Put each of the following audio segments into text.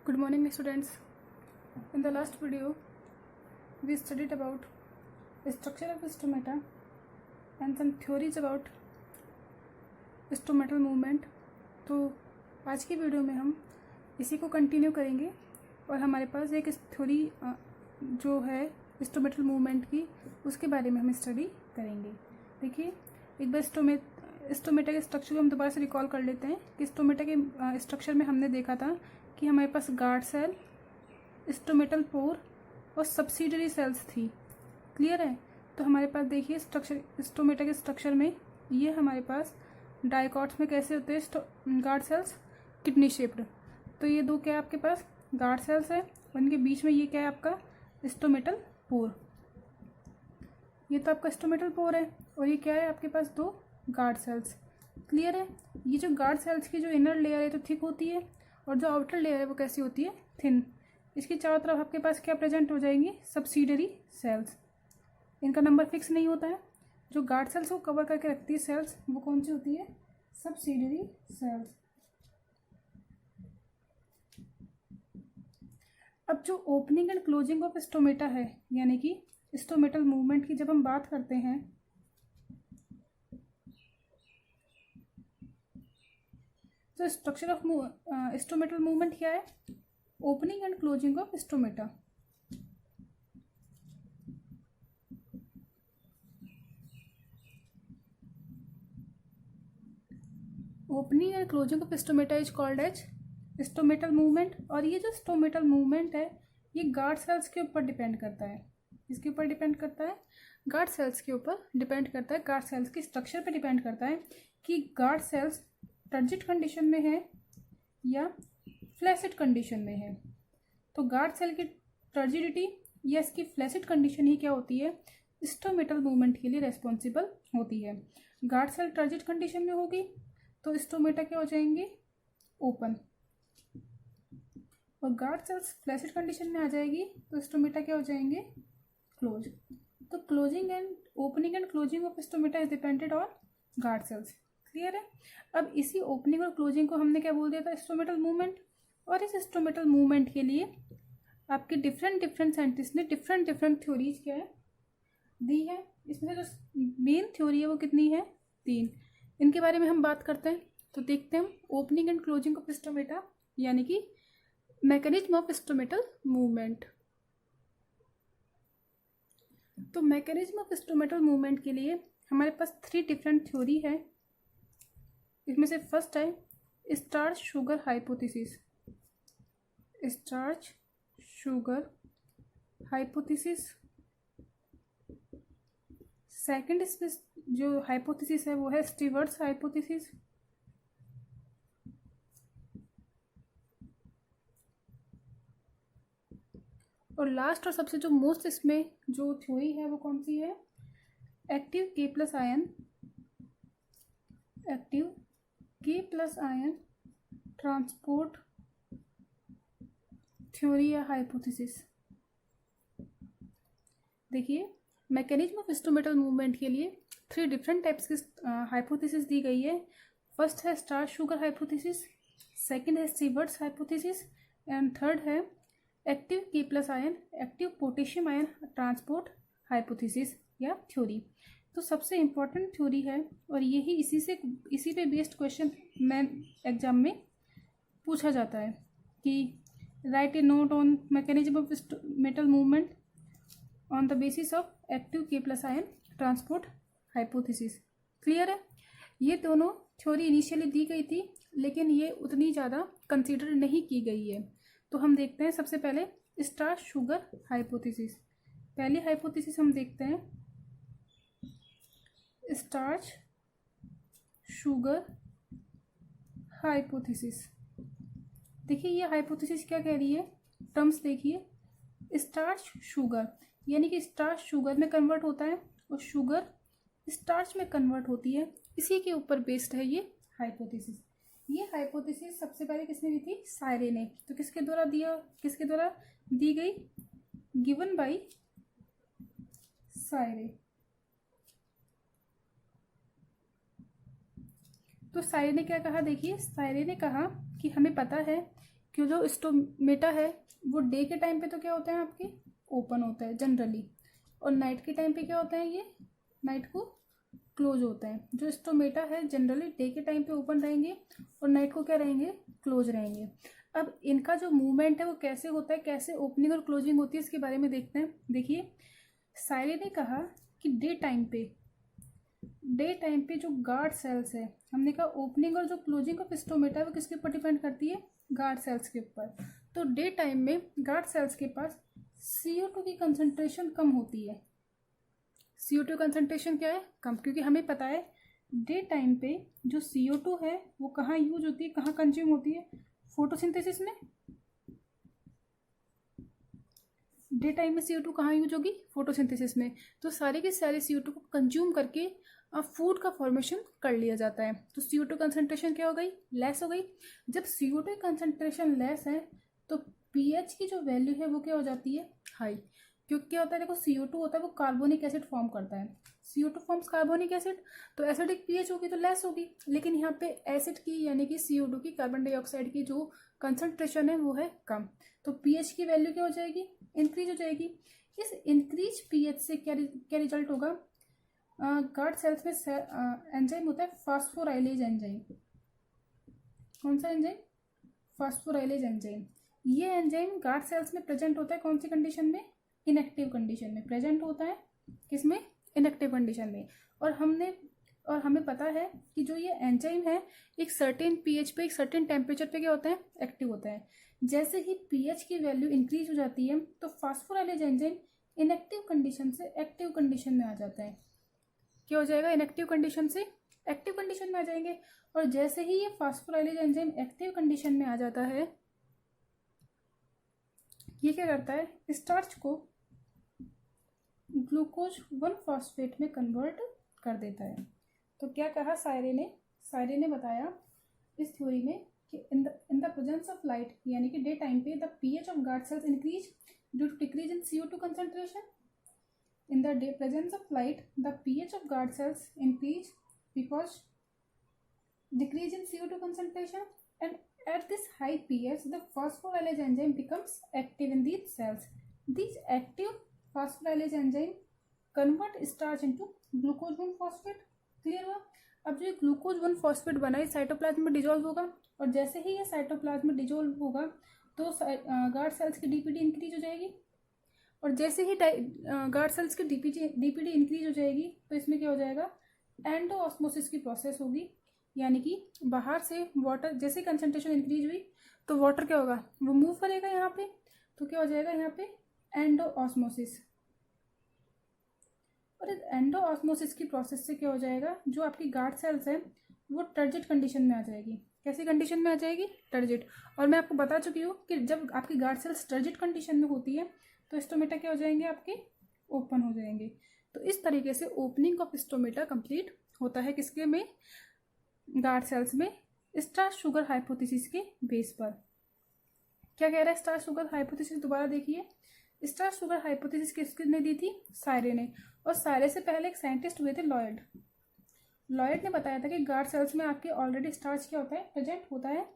Good morning, students. In the last video, we studied about the structure of stomata and some theories about stomatal movement. तो आज की video में हम इसी को कंटिन्यू करेंगे और हमारे पास एक थ्योरी जो है स्टोमेटल मूवमेंट की, उसके बारे में हम स्टडी करेंगे। देखिए, एक बार स्टोमेटा के स्ट्रक्चर को हम दोबारा से रिकॉल कर लेते हैं कि स्टोमेटा के स्ट्रक्चर में हमने देखा था कि हमारे पास गार्ड सेल, स्टोमेटल पोर और सब्सिडियरी सेल्स थी। क्लियर है? तो हमारे पास देखिए स्ट्रक्चर, स्टोमेटा के स्ट्रक्चर में ये हमारे पास डाइकॉट्स में कैसे होते हैं गार्ड सेल्स, किडनी शेप्ड। तो ये दो क्या है आपके पास, गार्ड सेल्स है और इनके बीच में ये क्या है आपका स्टोमेटल पोर। ये तो आपका स्टोमेटल पोर है और ये क्या है आपके पास दो गार्ड सेल्स। क्लियर है? ये जो गार्ड सेल्स की जो इनर लेयर है तो थिक होती है और जो आउटर लेयर है वो कैसी होती है, थिन। इसकी चारों तरफ आपके पास क्या प्रेजेंट हो जाएंगी, सब्सिडियरी सेल्स। इनका नंबर फिक्स नहीं होता है। जो गार्ड सेल्स को कवर करके रखती है सेल्स, वो कौन सी होती है, सब्सिडियरी सेल्स। अब जो opening and closing of stomata है, यानी कि स्टोमेटल मूवमेंट की जब हम बात करते हैं तो स्ट्रक्चर ऑफ स्टोमेटल मूवमेंट क्या है, opening and closing of stomata. Opening and closing of stomata is called as stomatal movement. और ये जो स्टोमेटल मूवमेंट है ये गार्ड सेल्स के ऊपर डिपेंड करता है। इसके ऊपर डिपेंड करता है, गार्ड सेल्स के ऊपर डिपेंड करता है, गार्ड सेल्स की स्ट्रक्चर पे डिपेंड करता है कि गार्ड सेल्स टर्जिड कंडीशन में है या फ्लैसिड कंडीशन में है। तो गार्ड सेल की टर्जिडिटी या इसकी फ्लैसिड कंडीशन ही क्या होती है, स्टोमेटल मूवमेंट के लिए रेस्पॉन्सिबल होती है। गार्ड सेल टर्जिड कंडीशन में होगी तो स्टोमेटा क्या हो जाएंगे, ओपन। और गार्ड सेल्स फ्लैसिड कंडीशन में आ जाएगी तो स्टोमेटा क्या हो जाएंगे, क्लोज। तो closing and opening and closing of stomata is dependent on guard cells. Clear है? अब इसी ओपनिंग और क्लोजिंग को हमने क्या बोल दिया था, स्टोमेटल मूवमेंट। और इस स्टोमेटल मूवमेंट के लिए आपके डिफरेंट साइंटिस्ट ने डिफरेंट थ्योरीज क्या है दी है। इसमें से जो मेन थ्योरी है वो कितनी है, 3। इनके बारे में हम बात करते हैं। तो देखते हैं हम opening and closing of stomata, यानी कि मैकेनिज्म ऑफ स्टोमेटल मूवमेंट। तो मैकेनिज्म ऑफ स्टोमेटल मूवमेंट के लिए हमारे पास 3 डिफरेंट थ्योरी है। इसमें से फर्स्ट है starch sugar hypothesis. Starch sugar hypothesis. Second जो हाइपोथेसिस है वो है स्टीवर्ट्स हाइपोथेसिस। और लास्ट और सबसे जो मोस्ट इसमें जो थ्योरी है वो कौन सी है, active K plus ion, active K plus ion transport theory या हाइपोथेसिस। देखिए, मैकेनिज्म ऑफ स्टोमेटल मूवमेंट के लिए 3 डिफरेंट टाइप्स की हाइपोथेसिस दी गई है। फर्स्ट है स्टार्च शुगर हाइपोथेसिस, सेकंड है स्टीवर्ट्स हाइपोथेसिस एंड थर्ड है active K plus ion, active potassium ion transport hypothesis या थ्योरी। तो सबसे इम्पॉर्टेंट थ्योरी है और यही इसी पे बेस्ड क्वेश्चन मेन एग्जाम में पूछा जाता है कि right A note on mechanism of stomatal movement on the basis of active K plus ion transport hypothesis. Clear है? ये दोनों थ्योरी इनिशियली दी गई थी लेकिन ये उतनी ज़्यादा कंसीडर नहीं की गई है। तो हम देखते हैं सबसे पहले स्टार्च शुगर हाइपोथेसिस। पहली हाइपोथेसिस हम देखते हैं स्टार्च शुगर हाइपोथेसिस। देखिए ये हाइपोथेसिस क्या कह रही है, टर्म्स देखिए, स्टार्च शुगर यानी कि स्टार्च शुगर में कन्वर्ट होता है और शुगर स्टार्च में कन्वर्ट होती है, इसी के ऊपर बेस्ड है ये हाइपोथेसिस। ये हाइपोथेसिस सबसे पहले किसने दी थी, सायरे ने। तो किसके द्वारा दी गई, गिवन बाय सायरे। तो सायरे ने क्या कहा, देखिए सायरे ने कहा कि हमें पता है कि जो स्टोमेटा है वो डे के टाइम पे तो क्या होता है आपके ओपन होता है जनरली, और नाइट के टाइम पे क्या होता है, ये नाइट को क्लोज होता है। जो स्टोमेटा है जनरली डे के टाइम पे ओपन रहेंगे और नाइट को क्या रहेंगे, क्लोज रहेंगे। अब इनका जो मूवमेंट है वो कैसे होता है, कैसे ओपनिंग और क्लोजिंग होती है, इसके बारे में देखते हैं। देखिए सायरे ने कहा कि डे टाइम पे जो गार्ड सेल्स है, हमने कहा ओपनिंग और जो क्लोजिंग ऑफ स्टोमेटा है वो किसके ऊपर डिपेंड करती है, गार्ड सेल्स के ऊपर। तो डे टाइम में गार्ड सेल्स के पास CO2 की कंसंट्रेशन कम होती है। CO2 कंसंट्रेशन क्या है, कम, क्योंकि हमें पता है डे टाइम पे जो CO2 है वो कहाँ यूज होती है, कहाँ कंज्यूम होती है, फोटोसिंथेसिस में। डे टाइम में CO2 कहाँ यूज होगी, फोटोसिंथेसिस में। तो सारे के सारे CO2 को कंज्यूम करके फूड का फॉर्मेशन कर लिया जाता है। तो CO2 कंसंट्रेशन क्या हो गई, लेस हो गई। जब CO2 कंसंट्रेशन लेस है तो pH की जो वैल्यू है वो क्या हो जाती है, हाई। क्योंकि क्या होता है, देखो CO2 होता है वो कार्बोनिक एसिड फॉर्म करता है, CO2 फॉर्म्स कार्बोनिक एसिड, तो एसिडिक pH होगी तो लेस होगी। लेकिन यहाँ पे एसिड की यानी कि CO2 की, कार्बन डाइऑक्साइड की जो कंसंट्रेशन है वो है कम, तो pH की वैल्यू क्या हो जाएगी, इंक्रीज हो जाएगी। इस इंक्रीज pH से क्या रिजल्ट होगा, गार्ड सेल्स में एंजाइम होता है फास्फोराइलेज एंजाइम। कौन सा एंजाइम, फास्फोराइलेज एंजाइम। ये एंजाइम गार्ड सेल्स में प्रेजेंट होता है कौन सी कंडीशन में, इनएक्टिव कंडीशन में प्रेजेंट होता है। किसमें, इनएक्टिव कंडीशन में। और हमें पता है कि जो ये एंजाइम है एक सर्टेन pH पे, एक सर्टेन टेम्परेचर पे क्या होता है, एक्टिव होता है। जैसे ही pH की वैल्यू इंक्रीज हो जाती है तो फास्फोराइलेज एंजाइम इनएक्टिव कंडीशन से एक्टिव कंडीशन में आ जाता है। क्या हो जाएगा, इनएक्टिव कंडीशन से एक्टिव कंडीशन में आ जाएंगे। और जैसे ही ये फास्फोराइलेज एंजाइम एक्टिव कंडीशन में आ जाता है, ये क्या करता है, स्टार्च को ग्लूकोज 1-फॉस्फेट में कन्वर्ट कर देता है। तो क्या कहा सायरे ने बताया इस थ्योरी में कि in the presence of light, यानी कि डे टाइम पे the pH of guard cells increase due to decrease in CO2 concentration. In the presence of light, the pH of guard cells increase because decrease in CO2 concentration, and at this high pH, the phosphorylase enzyme becomes active in these cells. These active phosphorylase enzyme convert starch into glucose 1-phosphate. Clear हुआ। अब जो glucose 1-फॉस्फेट बना है cytoplasm में dissolve होगा, और जैसे ही ये साइटोप्लाज्म में डिजोल्व होगा तो गार्ड सेल्स की DPD इंक्रीज हो जाएगी, और जैसे ही गार्ड सेल्स की DPD इंक्रीज हो जाएगी तो इसमें क्या हो जाएगा, एंडोऑस्मोसिस की प्रोसेस होगी। यानी कि बाहर से वाटर, जैसे कंसंट्रेशन इंक्रीज हुई तो वाटर क्या होगा, वो मूव करेगा यहाँ पे, तो क्या हो जाएगा यहाँ पे एंडोऑस्मोसिस। और इस एंडोऑस्मोसिस की प्रोसेस से क्या हो जाएगा, जो आपकी गार्ड सेल्स है वो टर्जिट कंडीशन में आ जाएगी। कैसी कंडीशन में आ जाएगी, टर्जिट। और मैं आपको बता चुकी हूँ कि जब आपकी गार्ड सेल्स टर्जिट कंडीशन में होती है तो स्टोमेटा क्या हो जाएंगे, आपके ओपन हो जाएंगे। तो इस तरीके से ओपनिंग ऑफ स्टोमेटा कंप्लीट होता है किसके में, गार्ड सेल्स में, स्टार्च शुगर हाइपोथेसिस के बेस पर। क्या कह रहा है स्टार्च शुगर हाइपोथेसिस, दोबारा देखिए। स्टार्च शुगर हाइपोथेसिस किसने दी थी, सायरे ने। और सायरे से पहले एक साइंटिस्ट हुए थे लॉयड ने बताया था कि गार्ड सेल्स में आपके ऑलरेडी स्टार्च क्या होता है, प्रेजेंट होता है।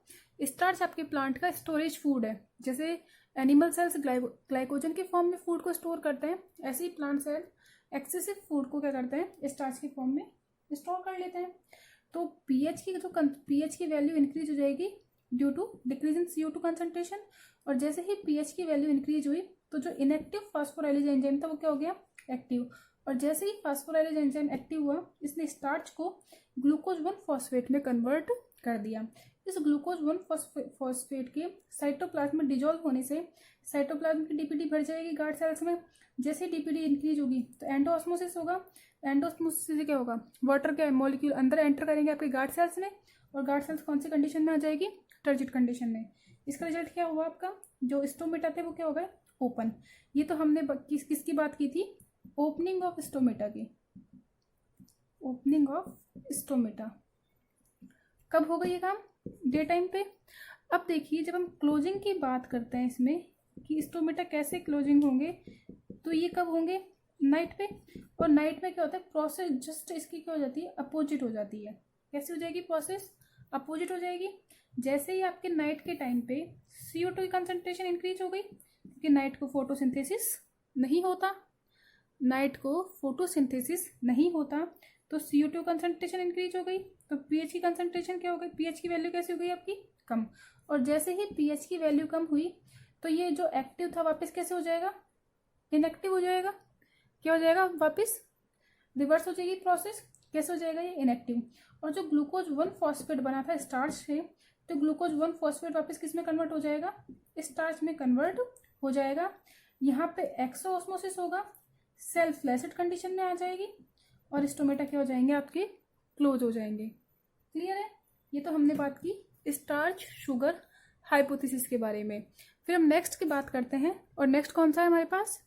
स्टार्च आपके प्लांट का स्टोरेज फूड है। जैसे एनिमल सेल्स ग्लाइकोजन के फॉर्म में फूड को स्टोर करते हैं, ऐसे ही प्लांट सेल एक्सेसिव फूड को क्या करते हैं, स्टार्च के फॉर्म में स्टोर कर लेते हैं। तो pH की वैल्यू इंक्रीज हो जाएगी due to decrease in CO2 concentration, और जैसे ही pH की वैल्यू इंक्रीज हुई तो जो इनएक्टिव फास्फोराइलेज एंजाइम था वो क्या हो गया, एक्टिव। और जैसे ही फास्फोराइलेज एंजाइम एक्टिव हुआ, इसने स्टार्च को ग्लूकोज 1-फॉस्फेट में कन्वर्ट कर दिया। इस ग्लूकोज 1-फॉस्फेट के साइटोप्लाज्म में डिजोल्व होने से साइटोप्लाज्म की DPD बढ़ जाएगी गार्ड सेल्स में। जैसे DPD इंक्रीज होगी तो एंडोऑस्मोसिस होगा। एंडोऑस्मोसिस से क्या होगा, वाटर के मॉलिक्यूल अंदर एंटर करेंगे आपके गार्ड सेल्स में, और गार्ड सेल्स कौन सी कंडीशन में आ जाएगी, टर्जिट कंडीशन में। इसका रिजल्ट क्या हुआ, आपका जो स्टोमेटा थे वो क्या हो गए, ओपन। ये तो हमने किसकी बात की थी, ओपनिंग ऑफ स्टोमेटा की। ओपनिंग ऑफ स्टोमेटा कब होगा ये काम, डे टाइम पे। अब देखिए जब हम क्लोजिंग की बात करते हैं इसमें कि स्टोमेटा कैसे क्लोजिंग होंगे, तो ये कब होंगे, नाइट पे। और नाइट में क्या होता है, प्रोसेस जस्ट इसकी क्या हो जाती है, अपोजिट हो जाती है। कैसी हो जाएगी प्रोसेस, अपोजिट हो जाएगी। जैसे ही आपके नाइट के टाइम पे CO2 की कंसंट्रेशन इंक्रीज हो गई, क्योंकि नाइट को फोटोसिंथेसिस नहीं होता, नाइट को फोटोसिंथेसिस नहीं होता, तो CO2 कंसंट्रेशन इंक्रीज हो गई, तो pH की कंसंट्रेशन क्या हो गई, pH की वैल्यू कैसी हो गई आपकी, कम। और जैसे ही pH की वैल्यू कम हुई तो ये जो एक्टिव था वापस कैसे हो जाएगा, इनएक्टिव हो जाएगा। क्या हो जाएगा, वापस रिवर्स हो जाएगी प्रोसेस, कैसे हो जाएगा ये, इनएक्टिव। और जो ग्लूकोज 1 फॉस्फेट बना था स्टार्च से, तो ग्लूकोज 1 फॉस्फेट वापस किस में कन्वर्ट हो जाएगा, स्टार्च में कन्वर्ट हो जाएगा। यहाँ पे एक्सो ऑस्मोसिस होगा, सेल फ्लैसिड कंडीशन में आ जाएगी और स्टोमेटा क्या हो जाएंगे आपके, क्लोज हो जाएंगे। क्लियर है। ये तो हमने बात की स्टार्च शुगर हाइपोथेसिस के बारे में। फिर हम नेक्स्ट की बात करते हैं, और नेक्स्ट कौन सा है हमारे पास,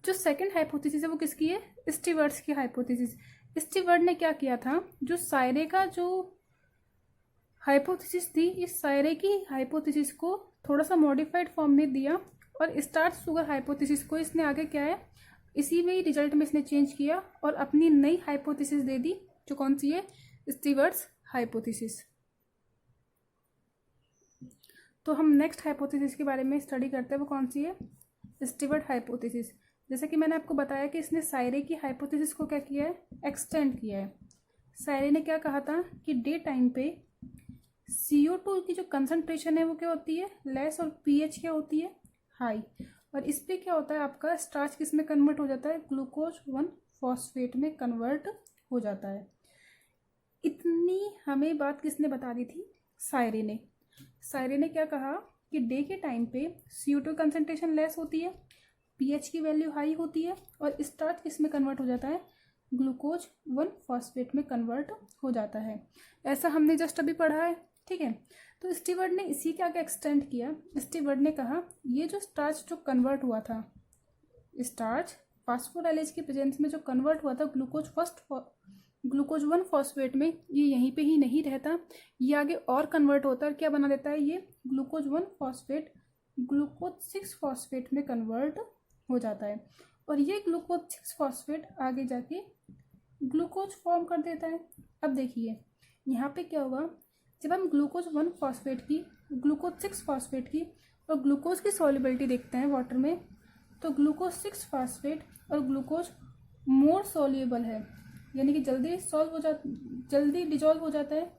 जो सेकंड हाइपोथेसिस है वो किसकी है, स्टीवर्ट्स की हाइपोथेसिस। स्टीवर्ट ने क्या किया था, जो सायरे का जो हाइपोथेसिस थी, इस सायरे की हाइपोथेसिस को थोड़ा सा मॉडिफाइड फॉर्म में दिया, और स्टार्च शुगर हाइपोथेसिस को इसने आगे क्या है, इसी में ही रिजल्ट में इसने चेंज किया और अपनी नई हाइपोथेसिस दे दी, जो कौन सी है, स्टीवर्ट्स हाइपोथेसिस। तो हम नेक्स्ट हाइपोथेसिस के बारे में स्टडी करते हैं, वो कौन सी है, स्टीवर्ट हाइपोथेसिस। जैसे कि मैंने आपको बताया कि इसने सायरे की हाइपोथेसिस को क्या किया है, एक्सटेंड किया है। सायरे ने क्या कहा था कि डे टाइम पे CO2 की जो कंसंट्रेशन है वो क्या होती है, लेस, और pH क्या होती है, हाई। और इस पे क्या होता है, आपका स्टार्च किस में कन्वर्ट हो जाता है, ग्लूकोज 1 फॉस्फेट में कन्वर्ट हो जाता है। इतनी हमें बात किसने बता दी थी, सायरे ने। सायरे ने क्या कहा कि डे के टाइम पे CO2 कंसंट्रेशन लेस होती है, pH की वैल्यू हाई होती है, और स्टार्च किस में कन्वर्ट हो जाता है, ग्लूकोज 1 फॉस्फेट में कन्वर्ट हो जाता है। ऐसा हमने जस्ट अभी पढ़ा है, ठीक है। तो स्टीवर्ट ने इसी के आगे एक्सटेंड किया। स्टीवर्ट ने कहा ये जो स्टार्च जो कन्वर्ट हुआ था, स्टार्च फास्फोडाइलेज की प्रेजेंस में जो कन्वर्ट हुआ था ग्लूकोज 1 फॉस्फेट में, ये यहीं पे ही नहीं रहता, ये आगे और कन्वर्ट होता है, क्या बना देता है, ये ग्लूकोज 1 फॉस्फेट ग्लूकोज 6 फॉस्फेट में कन्वर्ट हो जाता है। और ये ग्लूकोज 6 फॉस्फेट आगे जाके ग्लूकोज फॉर्म कर देता है। अब देखिए यहाँ पे क्या होगा, जब हम ग्लूकोज 1 फॉस्फेट की, ग्लूकोज 6 फॉस्फेट की और ग्लूकोज की सॉल्युबिलिटी देखते हैं वाटर में, तो ग्लूकोज 6 फॉस्फेट और ग्लूकोज मोर सॉल्युबल है, यानी कि जल्दी डिजॉल्व हो जाता है।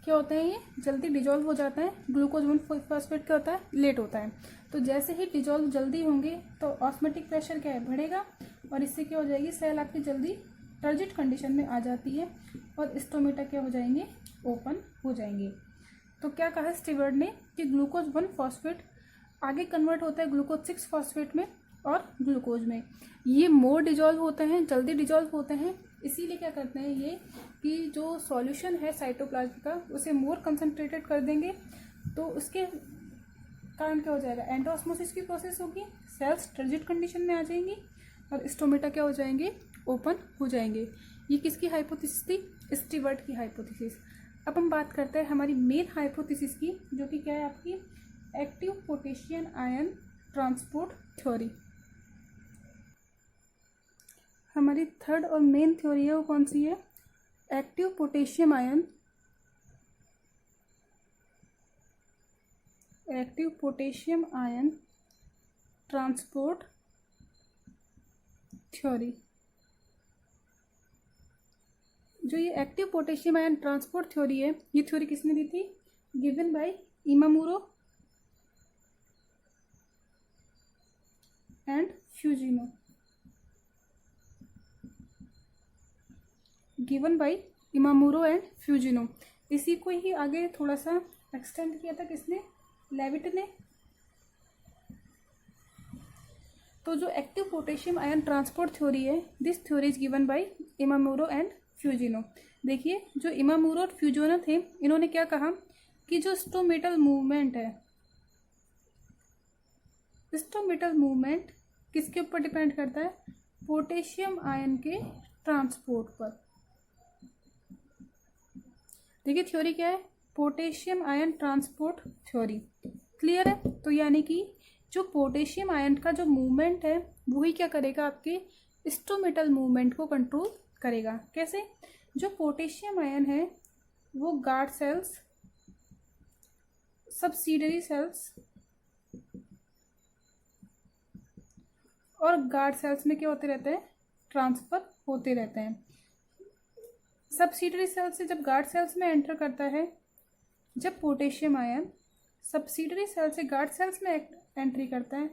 क्या होता है, ये जल्दी डिजॉल्व हो जाता है। ग्लूकोज 1 फॉस्फेट क्या होता है, लेट होता है। तो जैसे ही डिजॉल्व जल्दी होंगे तो ऑस्मोटिक प्रेशर क्या है, बढ़ेगा, और इससे क्या हो जाएगी, सेल आपकी जल्दी टर्जिट कंडीशन में आ जाती है और स्टोमेटा क्या हो जाएंगे, ओपन हो जाएंगे। तो क्या कहा स्टीवर्ट ने कि ग्लूकोज 1 फॉस्फेट आगे कन्वर्ट होता है ग्लूकोज 6 फॉस्फेट में और ग्लूकोज में, ये मोर डिजॉल्व होते हैं, जल्दी डिजॉल्व होते हैं। इसीलिए क्या करते हैं ये कि जो सॉल्यूशन है साइटोप्लाज्म का उसे मोर कंसंट्रेटेड कर देंगे, तो उसके कारण क्या हो जाएगा, एंडोऑस्मोसिस की प्रोसेस होगी, सेल्स टर्जिट कंडीशन में आ जाएंगी और स्टोमेटा क्या हो जाएंगे, ओपन हो जाएंगे। ये किसकी हाइपोथेसिस थी, स्टीवर्ट की हाइपोथेसिस। अब हम बात करते हैं हमारी मेन हाइपोथेसिस की, जो कि क्या है आपकी, active potassium ion transport theory. हमारी थर्ड और मेन थ्योरी है वो कौन सी है, active potassium ion transport theory. जो ये active potassium ion transport theory है, ये थ्योरी किसने दी थी, given by Imamura and Fujino. Given by Imamura and Fujino. इसी को ही आगे थोड़ा सा एक्सटेंड किया था किसने, लेविट ने। तो जो active potassium ion transport theory है, this theory is given by Imamura and Fujino. देखिए जो इमामुरो और फ्यूजिनो थे, इन्होंने क्या कहा कि जो स्टोमेटल मूवमेंट है, स्टोमेटल मूवमेंट किसके ऊपर डिपेंड करता है, पोटेशियम आयन के ट्रांसपोर्ट पर। देखिए थ्योरी क्या है, potassium ion transport theory. Clear है। तो यानी कि जो पोटेशियम आयन का जो मूवमेंट है वही क्या करेगा, आपके स्टोमेटल मूवमेंट को कंट्रोल करेगा। कैसे? जो पोटेशियम आयन है वो गार्ड सेल्स, सब्सिडरी सेल्स और गार्ड सेल्स में क्या होते रहते हैं? ट्रांसफर होते रहते हैं। सब्सिडरी सेल से जब गार्ड सेल्स में एंटर करता है, जब पोटेशियम आयन सब्सिडरी सेल से गार्ड सेल्स में एंट्री करता है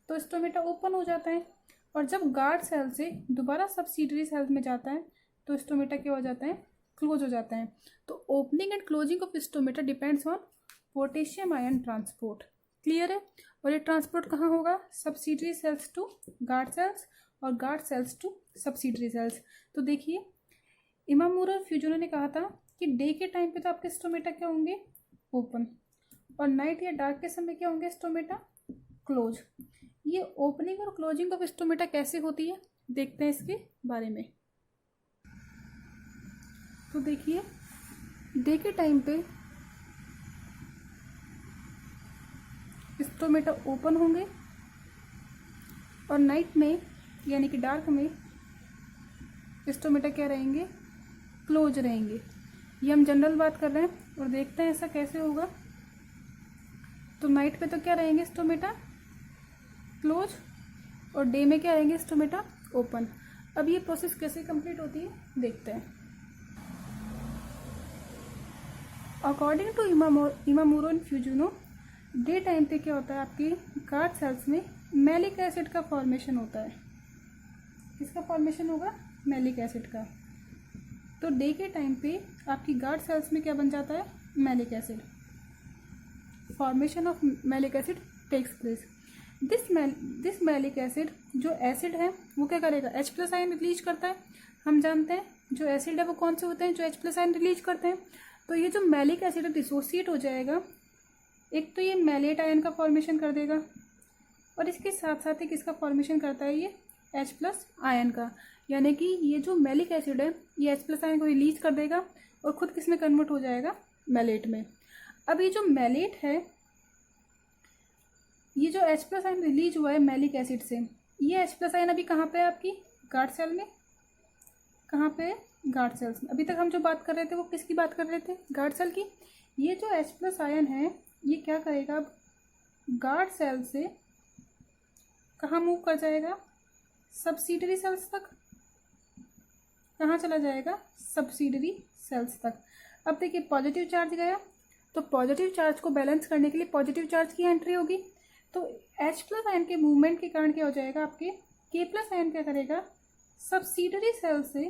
तो स्टोमेटा ओपन हो जाता है, और जब गार्ड सेल से दोबारा सब्सिडरी सेल में जाता है तो स्टोमेटा क्या हो जाता है? क्लोज हो जाता है। तो opening and closing of stomata depends on potassium ion transport. Clear है? और ये ट्रांसपोर्ट कहाँ होगा? Subsidiary cells to guard cells और guard cells to subsidiary cells. तो देखिए, इमामुरा और फ्यूजनो ने कहा था कि डे के टाइम पे तो आपके स्टोमेटा क्या होंगे? ओपन, और नाइट या डार्क के समय क्या होंगे? Stomata close. ये ओपनिंग और क्लोजिंग ऑफ स्टोमेटा कैसे होती है देखते हैं इसके बारे में। तो देखिए, डे के टाइम पे स्टोमेटा ओपन होंगे और नाइट में यानी कि डार्क में स्टोमेटा क्या रहेंगे? क्लोज रहेंगे। ये हम जनरल बात कर रहे हैं और देखते हैं ऐसा कैसे होगा। तो नाइट पे तो क्या रहेंगे? स्टोमेटा क्लोज, और डे में क्या रहेंगे? Stomata open. अब ये प्रोसेस कैसे कंप्लीट होती है देखते हैं। According to Imamura and Fujino, day time पे क्या होता है? आपके गार्ड सेल्स में मैलिक एसिड का फॉर्मेशन होता है। किसका फॉर्मेशन होगा? मैलिक एसिड का। तो डे के टाइम पे आपकी गार्ड सेल्स में क्या बन जाता है? Malic acid. Formation of malic acid takes place. This malic acid, जो एसिड है वो क्या करेगा? H+ आयन रिलीज करता है। हम जानते हैं जो एसिड है वो कौन से होते हैं? जो H+ आयन रिलीज करते हैं। तो ये जो मैलिक एसिड है डिसोसिएट हो जाएगा, एक तो ये मैलेट आयन का फॉर्मेशन कर देगा और इसके साथ साथ ही किसका फॉर्मेशन करता है? ये H+ आयन का। यानी कि ये जो मैलिक एसिड है ये H+ आयन को रिलीज कर देगा और खुद किस में कन्वर्ट हो जाएगा? मैलेट में। अब ये जो मैलेट है, ये जो H+ आयन रिलीज हुआ है मैलिक एसिड से, ये H+ आयन अभी कहाँ पे है? आपकी गार्ड सेल में। कहाँ पे है? गार्ड सेल्स में। अभी तक हम जो बात कर रहे थे वो किसकी बात कर रहे थे? गार्ड सेल की। ये जो H+ आयन है ये क्या करेगा? अब गार्ड सेल से कहाँ मूव कर जाएगा? सब्सिडरी सेल्स तक। कहाँ चला जाएगा? सब्सिडरी सेल्स तक। अब देखिए, पॉजिटिव चार्ज गया तो पॉजिटिव चार्ज को बैलेंस करने के लिए पॉजिटिव चार्ज की एंट्री होगी। तो H+ आयन के मूवमेंट के कारण क्या हो जाएगा? आपके K+ आयन क्या करेगा? सब्सिडरी सेल से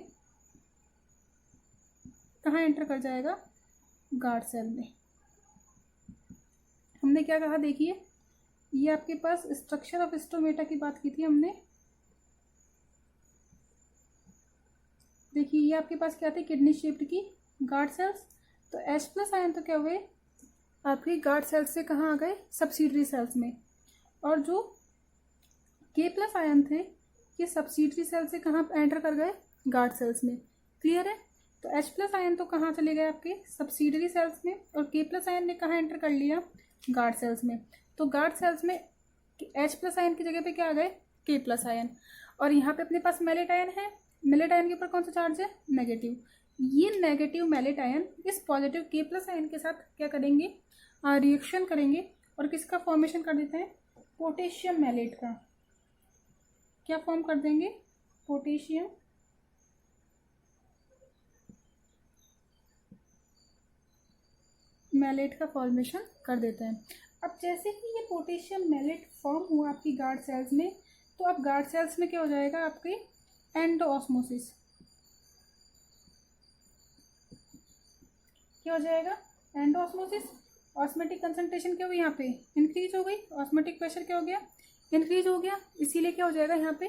कहाँ एंटर कर जाएगा? गार्ड सेल में। हमने क्या कहा? देखिए, ये आपके पास स्ट्रक्चर ऑफ स्टोमेटा की बात की थी हमने। देखिए, ये आपके पास क्या थी? किडनी शेप्ड की गार्ड सेल्स। तो H+ आयन तो क्या हुए? आपके गार्ड सेल्स से कहाँ आ गए? सब्सिडरी सेल्स में। और जो K+ आयन थे ये सब्सिडरी सेल से कहाँ एंटर कर गए? गार्ड सेल्स में। क्लियर है? तो H+ आयन तो कहाँ चले गए? आपके सब्सिडरी सेल्स में। और K+ आयन ने कहाँ एंटर कर लिया? गार्ड सेल्स में। तो गार्ड सेल्स में H+ आयन की जगह पे क्या आ गए? K+ ion. और यहाँ पे अपने पास मैलेट आयन है। मैलेट आयन के ऊपर कौन सा चार्ज है? नेगेटिव। ये नेगेटिव मैलेट आयन इस पॉजिटिव K+ आयन के साथ क्या करेंगे? रिएक्शन करेंगे और किसका फॉर्मेशन कर देते हैं? पोटेशियम मैलेट का। क्या फॉर्म कर देंगे? पोटेशियम मैलेट का फॉर्मेशन कर देते हैं। अब जैसे ही ये पोटेशियम मैलेट फॉर्म हुआ आपकी गार्ड सेल्स में, तो अब गार्ड सेल्स में क्या हो जाएगा? आपके एंडोऑस्मोसिस। क्या हो जाएगा? एंडोऑस्मोसिस। ऑस्मेटिक कंसंट्रेशन क्या हुई? यहाँ पे इंक्रीज हो गई। ऑस्मेटिक प्रेशर क्या हो गया? इंक्रीज हो गया। इसीलिए क्या हो जाएगा? यहाँ पे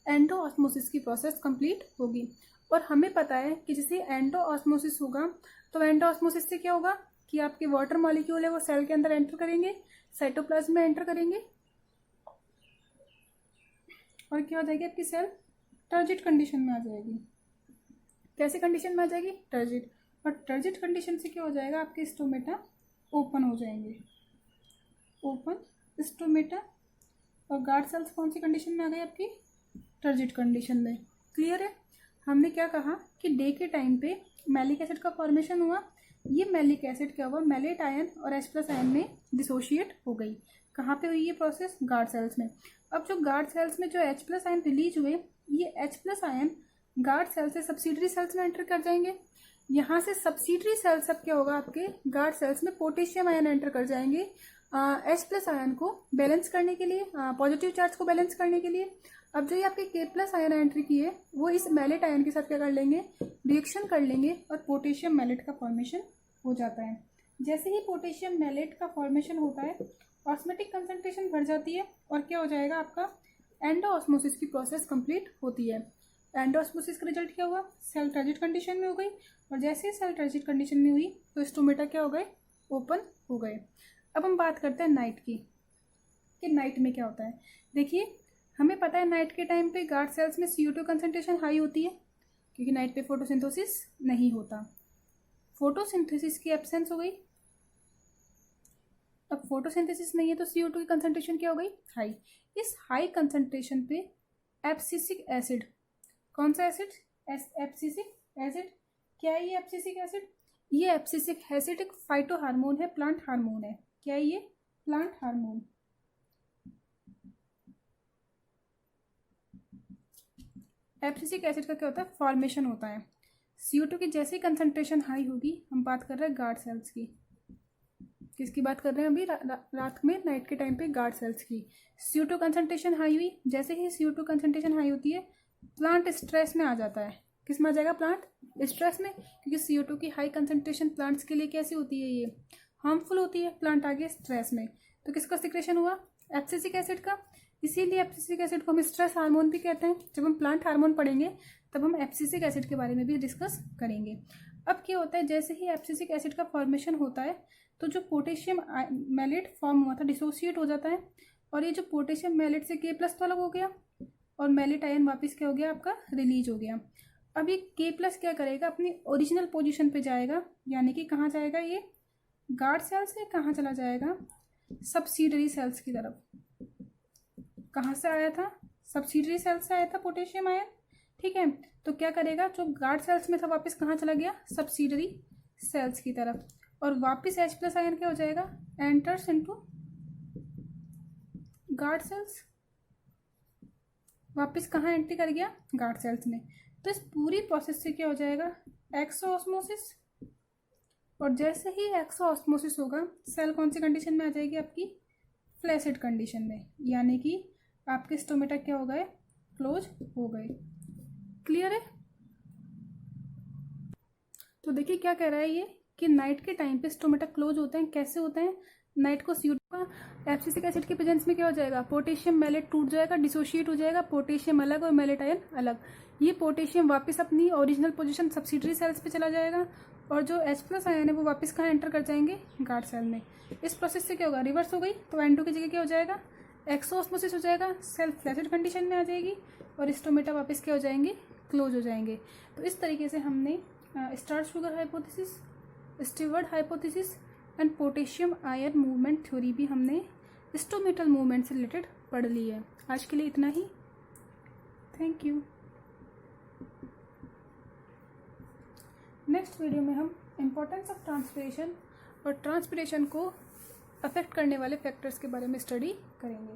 एंडोऑस्मोसिस की प्रोसेस कंप्लीट होगी। और हमें पता है कि जैसे एंडोऑस्मोसिस होगा तो एंडोऑस्मोसिस से क्या होगा कि आपके वाटर मॉलिक्यूल है वो सेल के अंदर एंटर करेंगे, साइटोप्लाज्म में एंटर करेंगे, और क्या हो जाएगी? आपकी सेल टर्जिड कंडीशन में आ जाएगी। कैसे कंडीशन में आ जाएगी? टर्जिड। और टर्जिड कंडीशन से क्या हो जाएगा? आपके स्टोमेटा ओपन हो जाएंगे। Open stomata. और गार्ड सेल्स कौन सी कंडीशन में आ गई? आपकी टर्जिड कंडीशन में। क्लियर है? हमने क्या कहा कि डे के टाइम पे मैलिक एसिड का फॉर्मेशन हुआ। ये मैलिक एसिड क्या हुआ, मैलेट आयन और H+ आयन में डिसोशिएट हो गई। कहाँ पे हुई ये प्रोसेस, गार्ड सेल्स में। अब जो गार्ड सेल्स में जो H+ आयन रिलीज हुए, ये H+ आयन गार्ड सेल से सब्सिडरी सेल्स में एंटर कर जाएंगे। यहाँ से सब्सिडरी सेल्स अब क्या होगा, आपके गार्ड सेल्स में पोटेशियम आयन एंटर कर जाएंगे H+ आयन को बैलेंस करने के लिए, पॉजिटिव चार्ज को बैलेंस करने के लिए। अब जो ये आपके K+ आयन एंट्री की है, वो इस मैलेट आयन के साथ क्या कर लेंगे, रिएक्शन कर लेंगे और पोटेशियम मैलेट का फॉर्मेशन हो जाता है। जैसे ही पोटेशियम मैलेट का फॉर्मेशन होता है, ऑस्मोटिक कंसंट्रेशन बढ़ जाती है और क्या हो जाएगा, आपका एंडोऑस्मोसिस की प्रोसेस कंप्लीट होती है। एंडोऑस्मोसिस का रिजल्ट क्या हुआ, सेल ट्रांजिट कंडीशन में हो गई, और जैसे ही सेल ट्रांजिट कंडीशन में हुई तो स्टोमेटा क्या हो गए, ओपन हो गए। अब हम बात करते हैं नाइट की, कि नाइट में क्या होता है। देखिए, हमें पता है नाइट के टाइम पे गार्ड सेल्स में CO2 कंसंट्रेशन हाई होती है, क्योंकि नाइट पे फोटोसिंथेसिस नहीं होता, फोटोसिंथेसिस की एब्सेंस हो गई। अब फोटोसिंथेसिस नहीं है तो CO2 की कंसंट्रेशन क्या हो गई, हाई। इस हाई कंसंट्रेशन पे एब्सिसिक एसिड, कौन सा एसिड, एब्सिसिक एसिड। क्या है ये एब्सिसिक एसिड, ये एब्सिसिक एसिड एक फाइटो हार्मोन है, प्लांट हार्मोन है। क्या है ये, प्लांट हार्मोन। एब्सिसिक एसिड का क्या होता है, फॉर्मेशन होता है। CO2 की जैसे ही कंसंट्रेशन हाई होगी, हम बात कर रहे हैं गार्ड सेल्स की, किसकी बात कर रहे हैं अभी, रात में नाइट के टाइम पे गार्ड सेल्स की। CO2 कंसंट्रेशन हाई हुई, जैसे ही CO2 कंसंट्रेशन हाई होती है, प्लांट स्ट्रेस में आ जाता है। किस में आ जाएगा, प्लांट स्ट्रेस में, क्योंकि CO2 की हाई कंसंट्रेशन प्लांट्स के लिए कैसी होती है, ये हार्मफुल होती है। प्लांट आ गया स्ट्रेस में, तो किसका सिक्रेशन हुआ, एब्सिसिक एसिड का। इसीलिए एब्सिसिक एसिड को हम स्ट्रेस हार्मोन भी कहते हैं। जब हम प्लांट हार्मोन पढ़ेंगे तब हम एब्सिसिक एसिड के बारे में भी डिस्कस करेंगे। अब क्या होता है, जैसे ही एब्सिसिक एसिड का फॉर्मेशन होता है तो जो पोटेशियम मैलेट फॉर्म हुआ था डिसोसिएट हो जाता है, और ये जो पोटेशियम मैलेट से K+ तो अलग हो गया और मैलेट आयन वापस क्या हो गया, आपका रिलीज हो गया। अब ये K+ क्या करेगा, अपनी ओरिजिनल पोजीशन पे जाएगा, यानी कि कहाँ जाएगा, ये गार्ड सेल से कहाँ चला जाएगा, सब्सिडरी सेल्स की तरफ। कहाँ से आया था, सब्सिडरी सेल्स से आया था पोटेशियम आयन, ठीक है। तो क्या करेगा, जो गार्ड सेल्स में था वापस कहाँ चला गया, सब्सिडरी सेल्स की तरफ, और वापस H+ आयन क्या हो जाएगा, एंटर्स इनटू गार्ड सेल्स, वापस कहाँ एंट्री कर गया, गार्ड सेल्स में। तो इस पूरी प्रोसेस से क्या हो जाएगा, एक्सोऑस्मोसिस। और जैसे ही एक्सोऑस्मोसिस होगा, सेल कौन सी कंडीशन में आ जाएगी, आपकी फ्लैसिड कंडीशन में, यानी कि आपके स्टोमेटा क्या हो गए, क्लोज हो गए। क्लियर है। तो देखिए क्या कह रहा है ये, कि नाइट के टाइम पे स्टोमेटा क्लोज होते हैं। कैसे होते हैं, नाइट को CO2 का एब्सिसिक एसिड के प्रेजेंस में क्या हो जाएगा, पोटेशियम मैलेट टूट जाएगा, डिसोशिएट हो जाएगा, पोटेशियम अलग और मैलेट आयन अलग। ये पोटेशियम वापस अपनी ओरिजिनल पोजीशन सब्सिडरी सेल्स पे चला जाएगा, और जो H+ आयन है वो वापस कहाँ एंटर कर जाएंगे, गार्ड सेल में। इस प्रोसेस से क्या होगा, रिवर्स हो गई, तो N2 की जगह क्या हो जाएगा, एक्सोऑस्मोसिस हो जाएगा, सेल फ्लैसिड कंडीशन में आ जाएगी, और स्टोमेटा वापस क्या हो जाएंगे, क्लोज हो जाएंगे। तो इस तरीके से हमने starch sugar hypothesis, steward hypothesis and potassium ion movement theory भी हमने स्टोमेटल मूवमेंट से रिलेटेड पढ़ ली है। आज के लिए इतना ही, थैंक यू। नेक्स्ट वीडियो में हम इम्पोर्टेंस ऑफ ट्रांसपिरेशन और ट्रांसपिरेशन को अफेक्ट करने वाले फैक्टर्स के बारे में स्टडी करेंगे।